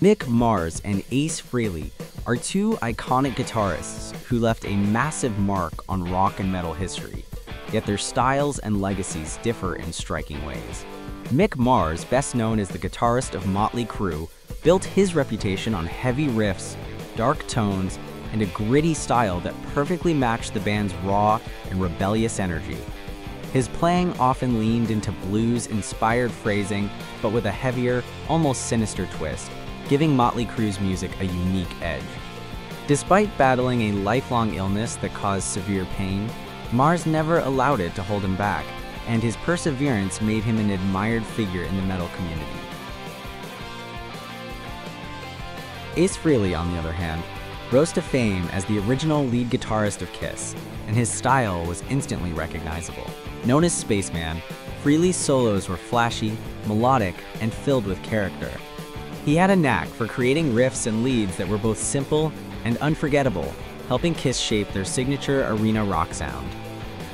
Mick Mars and Ace Frehley are two iconic guitarists who left a massive mark on rock and metal history, yet their styles and legacies differ in striking ways. Mick Mars, best known as the guitarist of Mötley Crüe, built his reputation on heavy riffs, dark tones, and a gritty style that perfectly matched the band's raw and rebellious energy. His playing often leaned into blues-inspired phrasing, but with a heavier, almost sinister twist, giving Mötley Crüe's music a unique edge. Despite battling a lifelong illness that caused severe pain, Mars never allowed it to hold him back, and his perseverance made him an admired figure in the metal community. Ace Frehley, on the other hand, rose to fame as the original lead guitarist of Kiss, and his style was instantly recognizable. Known as Spaceman, Frehley's solos were flashy, melodic, and filled with character. He had a knack for creating riffs and leads that were both simple and unforgettable, helping Kiss shape their signature arena rock sound.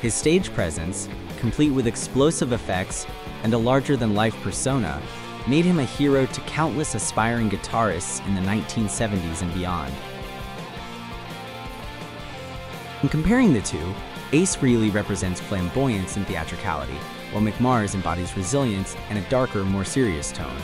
His stage presence, complete with explosive effects and a larger-than-life persona, made him a hero to countless aspiring guitarists in the 1970s and beyond. In comparing the two, Ace Frehley represents flamboyance and theatricality, while Mick Mars embodies resilience and a darker, more serious tone.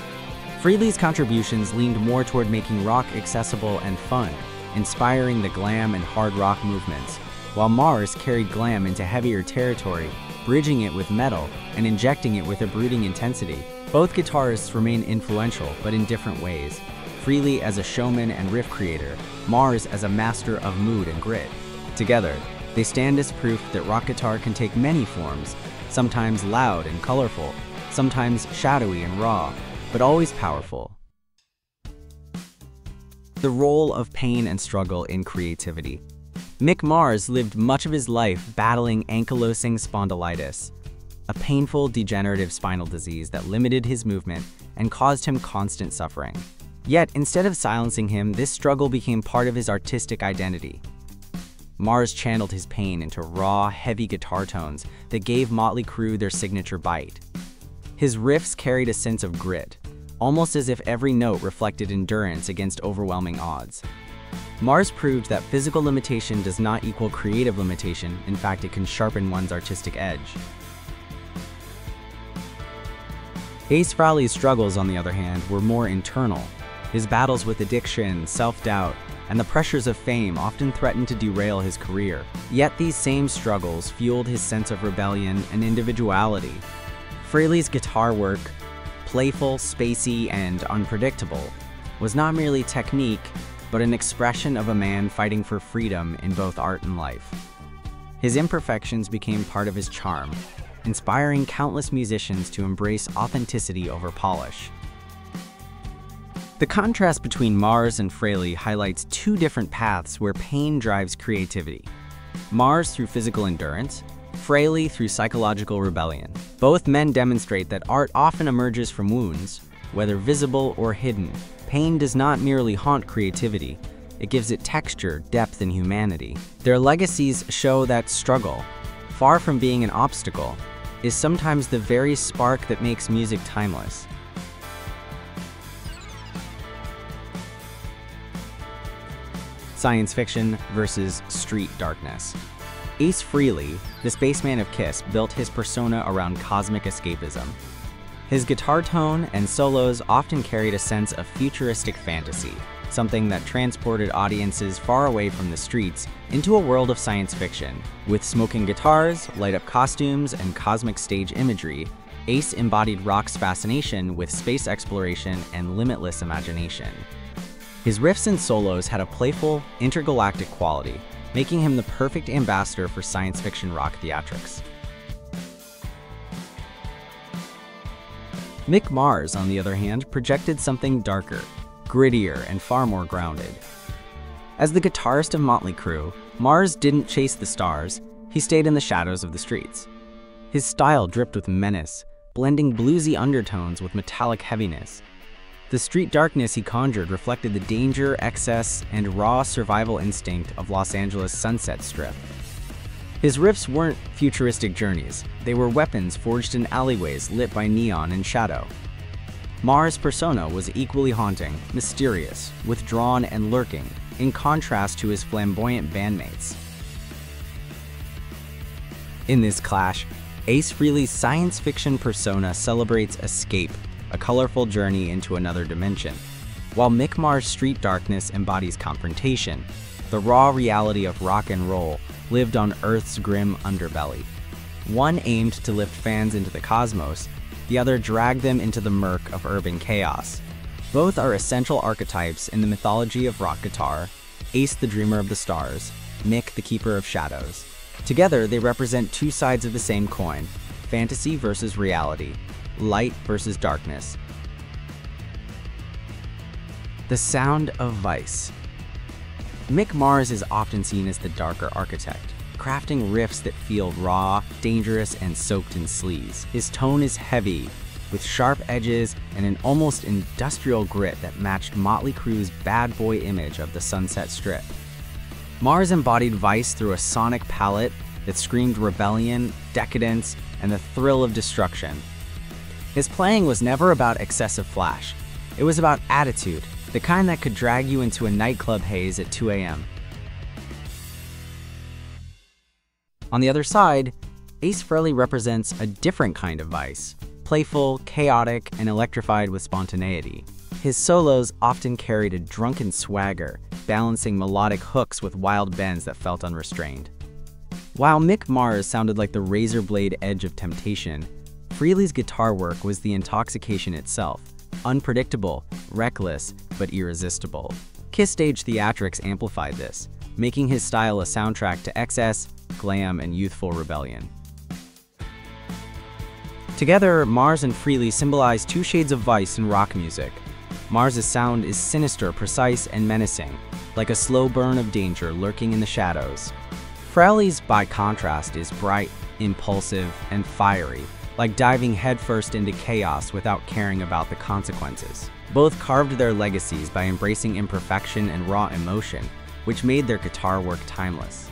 Frehley's contributions leaned more toward making rock accessible and fun, inspiring the glam and hard rock movements, while Mars carried glam into heavier territory, bridging it with metal and injecting it with a brooding intensity. Both guitarists remain influential, but in different ways. Frehley as a showman and riff creator, Mars as a master of mood and grit. Together, they stand as proof that rock guitar can take many forms, sometimes loud and colorful, sometimes shadowy and raw, but always powerful. The role of pain and struggle in creativity. Mick Mars lived much of his life battling ankylosing spondylitis, a painful degenerative spinal disease that limited his movement and caused him constant suffering. Yet, instead of silencing him, this struggle became part of his artistic identity. Mars channeled his pain into raw, heavy guitar tones that gave Mötley Crüe their signature bite. His riffs carried a sense of grit, almost as if every note reflected endurance against overwhelming odds. Mars proved that physical limitation does not equal creative limitation. In fact, it can sharpen one's artistic edge. Ace Frehley's struggles, on the other hand, were more internal. His battles with addiction, self-doubt, and the pressures of fame often threatened to derail his career. Yet these same struggles fueled his sense of rebellion and individuality. Frehley's guitar work, playful, spacey, and unpredictable, was not merely technique, but an expression of a man fighting for freedom in both art and life. His imperfections became part of his charm, inspiring countless musicians to embrace authenticity over polish. The contrast between Mars and Frehley highlights two different paths where pain drives creativity. Mars through physical endurance, Frehley through psychological rebellion. Both men demonstrate that art often emerges from wounds, whether visible or hidden. Pain does not merely haunt creativity, it gives it texture, depth, and humanity. Their legacies show that struggle, far from being an obstacle, is sometimes the very spark that makes music timeless. Science fiction versus street darkness. Ace Frehley, the Spaceman of Kiss, built his persona around cosmic escapism. His guitar tone and solos often carried a sense of futuristic fantasy, something that transported audiences far away from the streets into a world of science fiction. With smoking guitars, light-up costumes, and cosmic stage imagery, Ace embodied rock's fascination with space exploration and limitless imagination. His riffs and solos had a playful, intergalactic quality, making him the perfect ambassador for science fiction rock theatrics. Mick Mars, on the other hand, projected something darker, grittier, and far more grounded. As the guitarist of Mötley Crüe, Mars didn't chase the stars, he stayed in the shadows of the streets. His style dripped with menace, blending bluesy undertones with metallic heaviness. The street darkness he conjured reflected the danger, excess, and raw survival instinct of Los Angeles' Sunset Strip. His riffs weren't futuristic journeys, they were weapons forged in alleyways lit by neon and shadow. Mars' persona was equally haunting, mysterious, withdrawn, and lurking, in contrast to his flamboyant bandmates. In this clash, Ace Frehley's science fiction persona celebrates escape, a colorful journey into another dimension, while Mick Mars' street darkness embodies confrontation, the raw reality of rock and roll lived on Earth's grim underbelly. One aimed to lift fans into the cosmos, the other dragged them into the murk of urban chaos. Both are essential archetypes in the mythology of rock guitar: Ace the dreamer of the stars, Mick the keeper of shadows. Together, they represent two sides of the same coin: fantasy versus reality, light versus darkness. The sound of Vice. Mick Mars is often seen as the darker architect, crafting riffs that feel raw, dangerous, and soaked in sleaze. His tone is heavy, with sharp edges and an almost industrial grit that matched Mötley Crüe's bad boy image of the Sunset Strip. Mars embodied Vice through a sonic palette that screamed rebellion, decadence, and the thrill of destruction. His playing was never about excessive flash. It was about attitude, the kind that could drag you into a nightclub haze at 2 a.m. On the other side, Ace Frehley represents a different kind of Vice, playful, chaotic, and electrified with spontaneity. His solos often carried a drunken swagger, balancing melodic hooks with wild bends that felt unrestrained. While Mick Mars sounded like the razor blade edge of temptation, Frehley's guitar work was the intoxication itself, unpredictable, reckless, but irresistible. Kiss stage theatrics amplified this, making his style a soundtrack to excess, glam, and youthful rebellion. Together, Mars and Frehley symbolize two shades of Vice in rock music. Mars' sound is sinister, precise, and menacing, like a slow burn of danger lurking in the shadows. Frehley's, by contrast, is bright, impulsive, and fiery, like diving headfirst into chaos without caring about the consequences. Both carved their legacies by embracing imperfection and raw emotion, which made their guitar work timeless.